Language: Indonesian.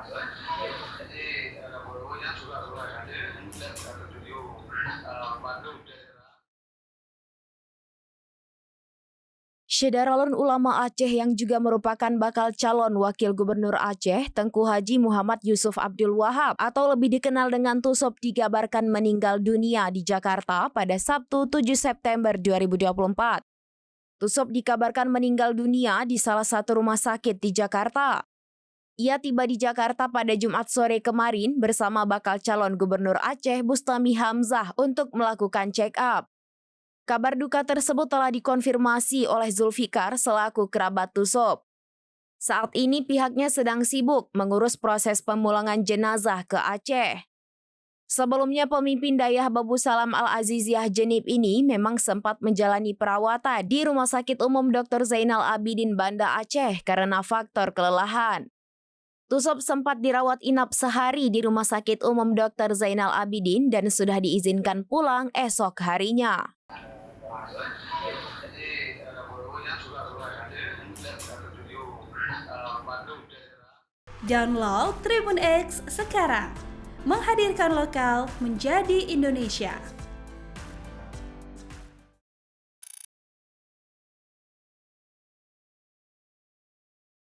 Jadi Prabowo-nya juga mulai hadir dan menuju Bandung daerah. Syederalun Ulama Aceh yang juga merupakan bakal calon wakil gubernur Aceh, Tengku Haji Muhammad Yusuf Abdul Wahab atau lebih dikenal dengan Tusop dikabarkan meninggal dunia di Jakarta pada Sabtu 7 September 2024. Tusop dikabarkan meninggal dunia di salah satu rumah sakit di Jakarta. Ia tiba di Jakarta pada Jumat sore kemarin bersama bakal calon gubernur Aceh Bustami Hamzah untuk melakukan check-up. Kabar duka tersebut telah dikonfirmasi oleh Zulfikar selaku kerabat Tusop. Saat ini pihaknya sedang sibuk mengurus proses pemulangan jenazah ke Aceh. Sebelumnya pemimpin Dayah Babu Salam Al-Aziziyah Jenib ini memang sempat menjalani perawatan di Rumah Sakit Umum Dr. Zainal Abidin Banda Aceh karena faktor kelelahan. Tusop sempat dirawat inap sehari di Rumah Sakit Umum Dr. Zainal Abidin dan sudah diizinkan pulang esok harinya. Jadi Prabowo-nya juga mulai hadir dan menuju Bandung daerah. Download Tribun X sekarang, menghadirkan lokal menjadi Indonesia.